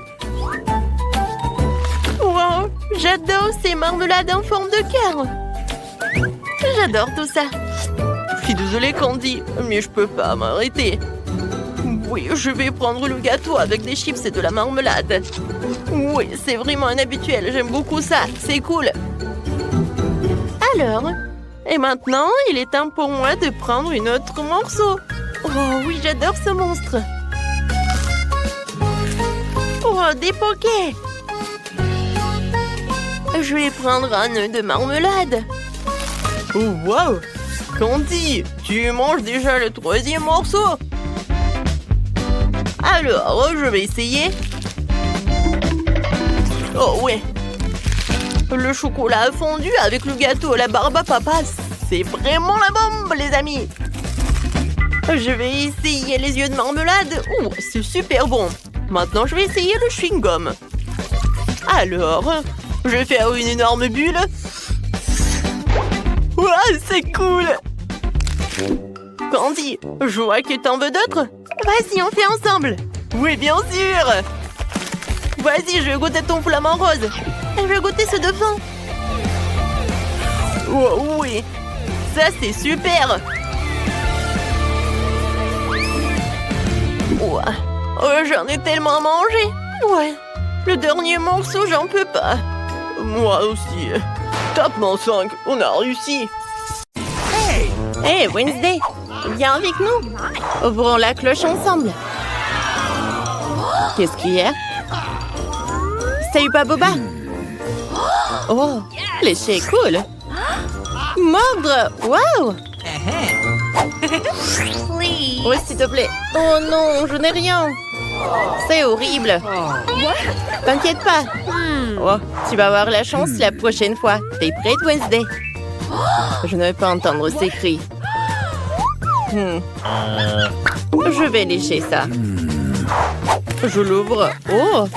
Wow! J'adore ces marmelades en forme de cœur. J'adore tout ça. Je suis désolée, Candy, mais je peux pas m'arrêter. Oui, je vais prendre le gâteau avec des chips et de la marmelade. Oui, c'est vraiment un habituel. J'aime beaucoup ça. C'est cool. Alors, et maintenant, il est temps pour moi de prendre une autre morceau. Oh oui, j'adore ce monstre. Oh, des pokés. Je vais prendre un nœud de marmelade. Oh, wow! Candy, tu manges déjà le 3e morceau. Alors, je vais essayer. Oh, ouais. Le chocolat fondu avec le gâteau à la barbe à papa, c'est vraiment la bombe, les amis. Je vais essayer les yeux de marmelade. Oh, c'est super bon. Maintenant, je vais essayer le chewing-gum. Alors, je vais faire une énorme bulle. Wow, c'est cool! Candy, je vois que t'en veux d'autres. Vas-y, on fait ensemble. Oui, bien sûr. Vas-y, je vais goûter ton flamant rose. Et je vais goûter ce devant. Oh, oui, ça c'est super. Ouais. Oh, j'en ai tellement mangé. Ouais, le dernier morceau, j'en peux pas. Moi aussi. Tapement 5, on a réussi. Hey, Wednesday, viens avec nous. Ouvrons la cloche ensemble. Qu'est-ce qu'il y a? Salut, pas Boba. Oh, lécher est cool. Mordre, wow. Oui, s'il te plaît. Oh non, je n'ai rien. C'est horrible. T'inquiète pas. Oh, tu vas avoir la chance la prochaine fois. T'es prête, Wednesday? Je ne vais pas entendre ces cris. Je vais lécher ça. Je l'ouvre. Oh,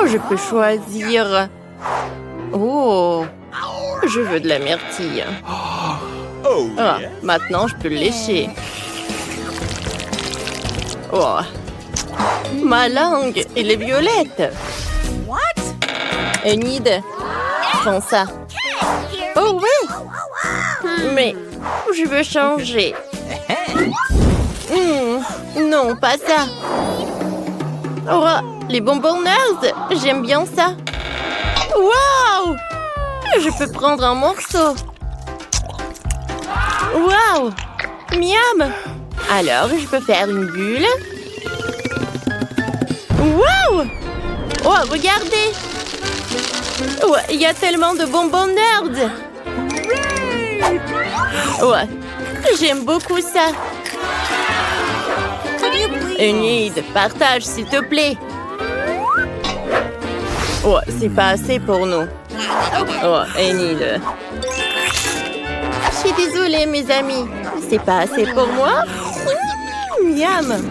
je peux choisir. Oh, je veux de la myrtille. Ah, maintenant, je peux le lécher. Oh, ma langue, elle est violette. Une idée. Prends ça. Oh oui. Mais je veux changer. Non, pas ça. Oh, les bonbonneuses, j'aime bien ça. Waouh! Je peux prendre un morceau. Waouh! Miam! Alors, je peux faire une bulle. Wow! Oh, regardez! Ouais, il y a tellement de bonbons nerds! Ouais, j'aime beaucoup ça. Enid, partage s'il te plaît. Oh, c'est pas assez pour nous. Oh, Enid. Je suis désolée, mes amis. C'est pas assez pour moi. Miam.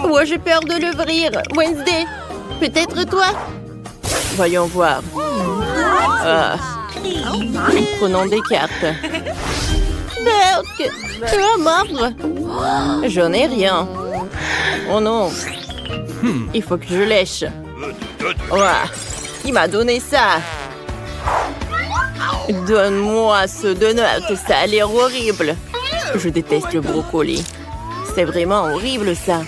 Oh, j'ai peur de l'ouvrir. Wednesday, peut-être toi? Voyons voir. Ah. Prenons des cartes. Berk, tu vas mordre. J'en ai rien. Oh non. Il faut que je lèche. Ouah. Qui m'a donné ça? Donne-moi ce donut, ça a l'air horrible. Je déteste le brocoli. C'est vraiment horrible ça.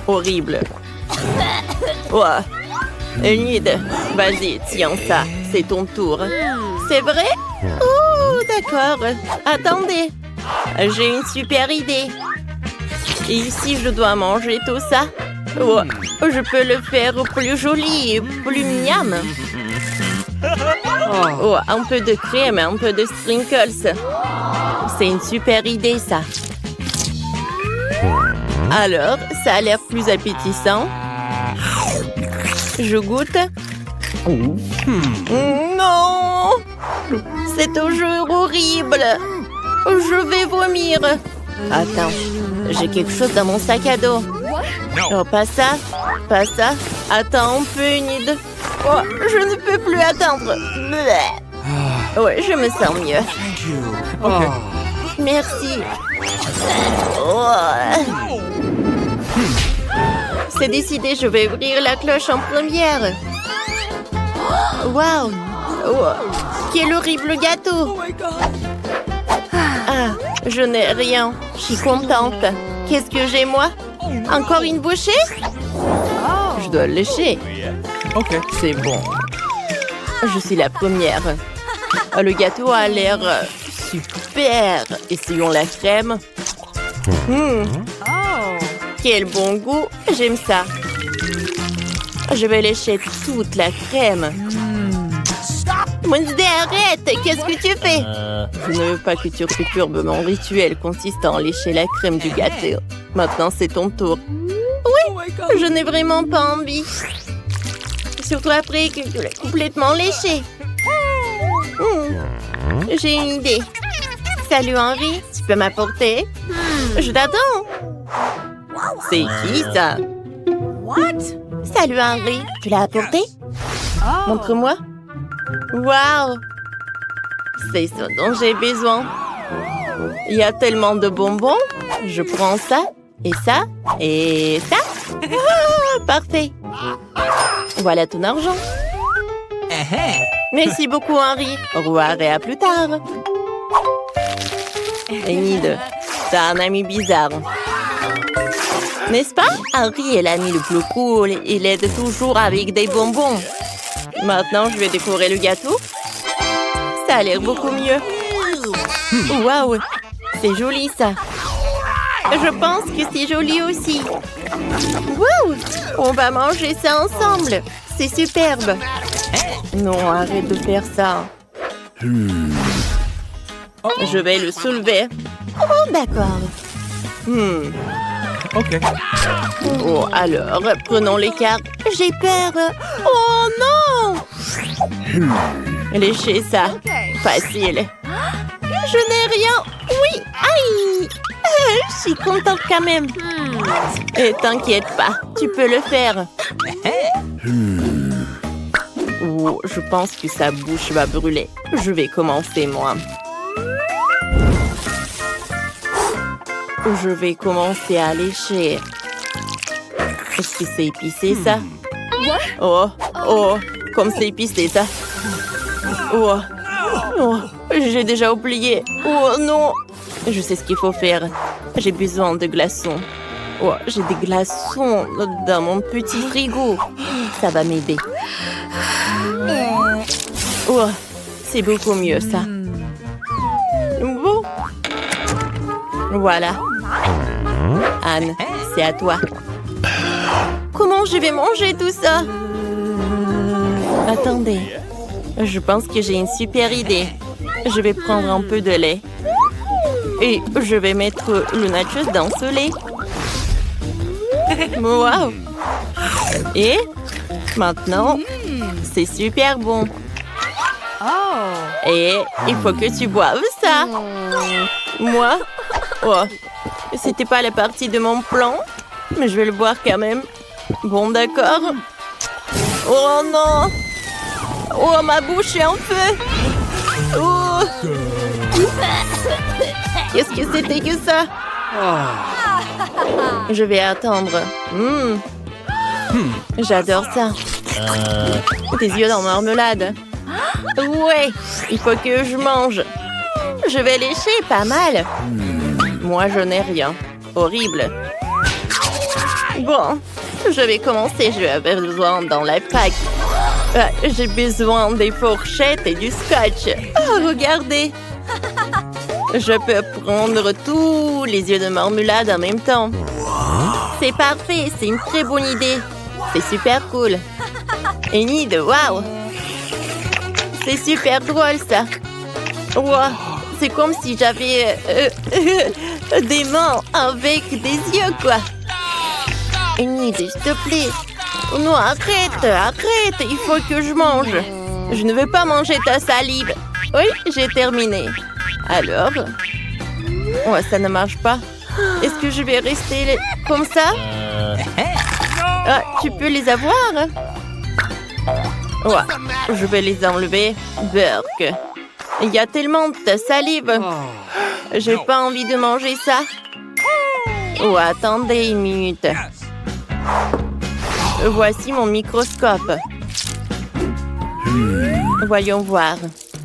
Horrible. Ouah. Enid, vas-y, tiens ça. C'est ton tour. C'est vrai? Oh, d'accord. Attendez. J'ai une super idée. Et ici, je dois manger tout ça. Oh, je peux le faire plus joli et plus miam. Oh, un peu de crème, un peu de sprinkles. C'est une super idée, ça. Alors, ça a l'air plus appétissant. Je goûte. Non! C'est toujours horrible. Je vais vomir. Attends, j'ai quelque chose dans mon sac à dos. Oh, pas ça, pas ça. Attends un peu, Enid. Oh, je ne peux plus attendre. Ouais, je me sens mieux. Merci. Oh. C'est décidé, je vais ouvrir la cloche en première. Waouh! Oh. Quel horrible gâteau! Ah, je n'ai rien. Je suis contente. Qu'est-ce que j'ai, moi? Encore une bouchée? Je dois le lécher. Ok, c'est bon. Je suis la première. Le gâteau a l'air super. Essayons la crème. Quel bon goût. J'aime ça. Je vais lécher toute la crème. Wednesday, arrête! Qu'est-ce que tu fais? Je ne veux pas que tu perturbes mon rituel consistant à lécher la crème du gâteau. Maintenant, c'est ton tour. Oui, je n'ai vraiment pas envie. Surtout après que tu l'as complètement léché. J'ai une idée. Salut Henry, tu peux m'apporter? Je t'attends. C'est qui ça? Salut Henry, tu l'as apporté? Montre-moi. Waouh! C'est ce dont j'ai besoin. Il y a tellement de bonbons. Je prends ça, et ça, et ça. Ah, parfait. Voilà ton argent. Merci beaucoup, Henry. Au revoir et à plus tard. Enid, t'as un ami bizarre. N'est-ce pas? Henry est l'ami le plus cool. Il aide toujours avec des bonbons. Maintenant, je vais décorer le gâteau. Ça a l'air beaucoup mieux. Waouh! C'est joli, ça. Je pense que c'est joli aussi. Waouh! On va manger ça ensemble. C'est superbe. Non, arrête de faire ça. Je vais le soulever. Oh, d'accord. Ok. Oh, alors, prenons les cartes. J'ai peur. Oh non! Léchez ça. Facile. Je n'ai rien. Oui, aïe! Je suis contente quand même. Et t'inquiète pas, tu peux le faire. Oh, je pense que sa bouche va brûler. Je vais commencer, moi. Je vais commencer à lécher. Est-ce que c'est épicé, ça? Oh, oh, comme c'est épicé, ça. Oh, oh, j'ai déjà oublié. Oh, non. Je sais ce qu'il faut faire. J'ai besoin de glaçons. Oh, j'ai des glaçons dans mon petit frigo. Ça va m'aider. Oh, c'est beaucoup mieux, ça. Bon. Voilà. Anne, c'est à toi. Comment je vais manger tout ça? Attendez. Je pense que j'ai une super idée. Je vais prendre un peu de lait. Et je vais mettre le nachos dans ce lait. Wow! Et maintenant, c'est super bon. Et il faut que tu boives ça. Moi? Oh, c'était pas la partie de mon plan, mais je vais le boire quand même. Bon, d'accord. Oh non! Oh, ma bouche est en feu! Oh! Qu'est-ce que c'était que ça? Je vais attendre. J'adore ça. Des yeux en marmelade. Ouais, il faut que je mange. Je vais lécher pas mal. Moi, je n'ai rien. Horrible. Bon, je vais commencer. Je vais avoir besoin dans la fac. J'ai besoin des fourchettes et du scotch. Oh, regardez. Je peux prendre tous les yeux de marmelade en même temps. C'est parfait, c'est une très bonne idée. C'est super cool. Enid, waouh! C'est super drôle ça. Wow, c'est comme si j'avais des mains avec des yeux, quoi. Enid, s'il te plaît. Non, arrête, arrête, il faut que je mange. Je ne veux pas manger ta salive. Oui, j'ai terminé. Alors? Ouais, ça ne marche pas. Est-ce que je vais rester comme ça? Ah, tu peux les avoir? Ouais, je vais les enlever. Burk. Il y a tellement de salive. J'ai pas envie de manger ça. Oh, attendez une minute. Voici mon microscope. Voyons voir.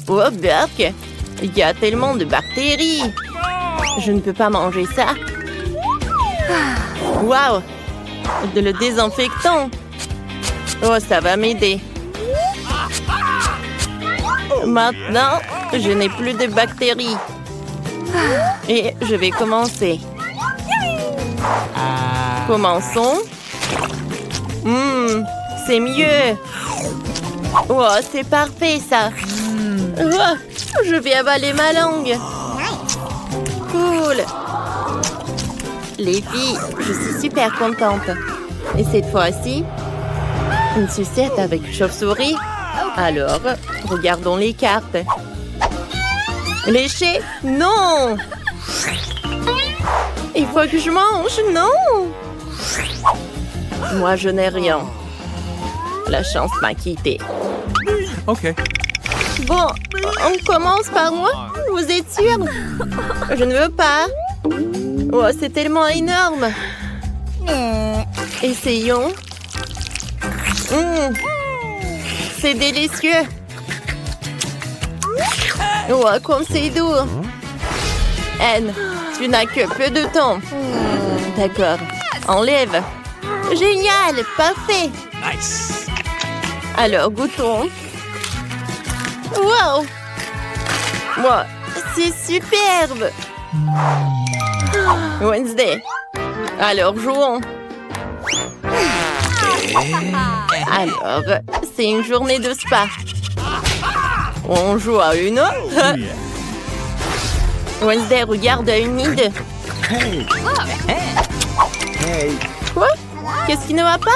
Oh, Burk. Il y a tellement de bactéries. Je ne peux pas manger ça. Waouh! Le désinfectant. Oh, ça va m'aider. Maintenant, je n'ai plus de bactéries. Et je vais commencer. Commençons. C'est mieux. Oh, c'est parfait ça. Oh, je vais avaler ma langue. Cool. Les filles, je suis super contente. Et cette fois-ci, une sucette avec chauve-souris. Alors, regardons les cartes. Lécher? Non! Il faut que je mange, non! Moi, je n'ai rien. La chance m'a quitté. OK. Bon, on commence par moi? Vous êtes sûr? Je ne veux pas. Oh, c'est tellement énorme. Essayons. C'est délicieux. Oh, comme c'est doux. Anne, tu n'as que peu de temps. D'accord. Enlève. Génial, parfait. Nice. Alors, goûtons. Wow! Wow, c'est superbe! Wednesday. Alors, jouons. Alors, c'est une journée de spa. On joue à une autre. Wednesday regarde à une idée. Quoi? Qu'est-ce qui ne va pas?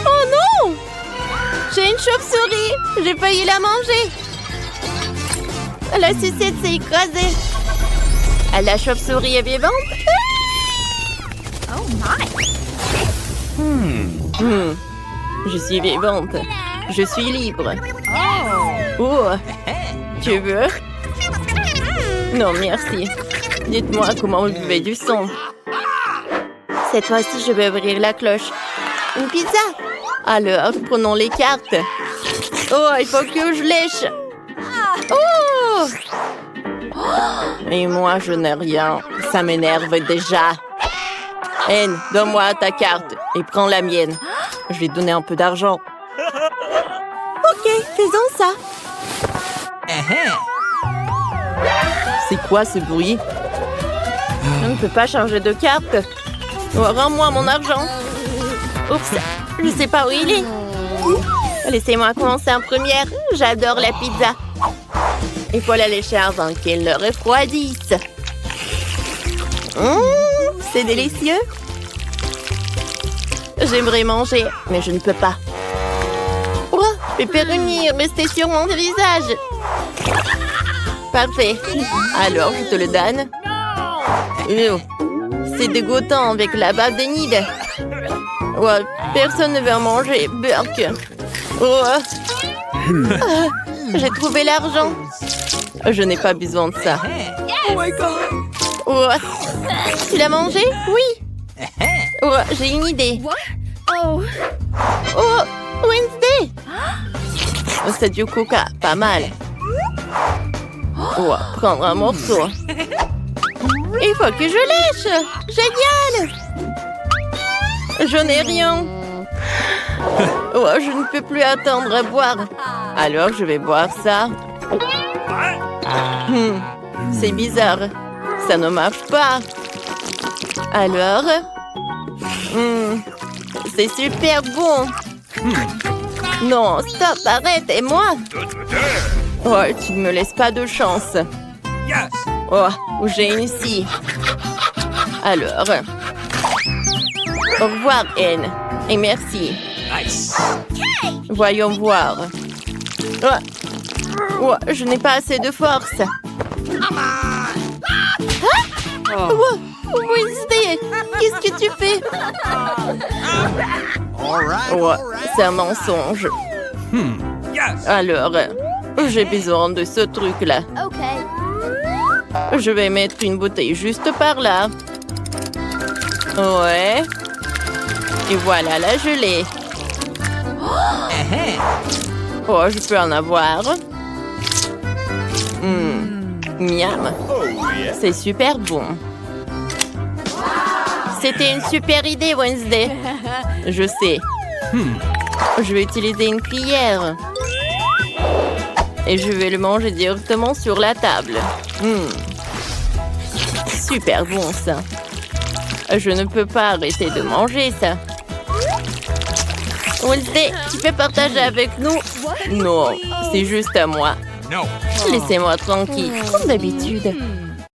Oh non! J'ai une chauve-souris! J'ai failli la manger! La sucette s'est écrasée. La chauve-souris est vivante? Oh my! Je suis vivante. Je suis libre. Oh! Tu veux? Non, merci. Dites-moi comment vous buvez du son. Cette fois-ci, je vais ouvrir la cloche. Une pizza? Alors, prenons les cartes. Oh, il faut que je lèche. Oh! Et moi, je n'ai rien. Ça m'énerve déjà. Anne, donne-moi ta carte et prends la mienne. Je vais te donner un peu d'argent. Ok, faisons ça. C'est quoi ce bruit? Je ne peux pas changer de carte. Oh, rends-moi mon argent. Oups, je sais pas où il est. Laissez-moi commencer en première. J'adore la pizza. Il faut la lécher avant qu'elle ne refroidisse. C'est délicieux. J'aimerais manger, mais je ne peux pas. Oh, pepperoni, restez sur mon visage. Parfait. Alors, je te le donne. C'est dégoûtant avec la bave de nid. Oh, personne ne veut en manger. Burk. Oh. J'ai trouvé l'argent. Je n'ai pas besoin de ça. Oh my god. Oh. Tu l'as mangé? Oui. Oh, j'ai une idée. Oh. Oh, Wednesday. Oh, c'est du coca, pas mal. Oh, prendre un morceau. Il faut que je lèche. Génial. Je n'ai rien. Oh, je ne peux plus attendre à boire. Alors, je vais boire ça. C'est bizarre. Ça ne marche pas. Alors... c'est super bon. Non, stop, arrête, et moi? Oh, tu ne me laisses pas de chance. Oh, j'ai une ici. Alors... Au revoir, Anne. Et merci. Voyons voir. Oh. Oh, je n'ai pas assez de force. Oh, Wednesday, qu'est-ce que tu fais? Oh, c'est un mensonge. Alors, j'ai besoin de ce truc-là. Je vais mettre une bouteille juste par là. Ouais. Et voilà la gelée. Oh, je peux en avoir. Miam. C'est super bon. C'était une super idée, Wednesday. Je sais. Je vais utiliser une cuillère. Et je vais le manger directement sur la table. Super bon, ça. Je ne peux pas arrêter de manger ça. Wednesday, tu peux partager avec nous? Non, c'est juste à moi. Laissez-moi tranquille, comme d'habitude.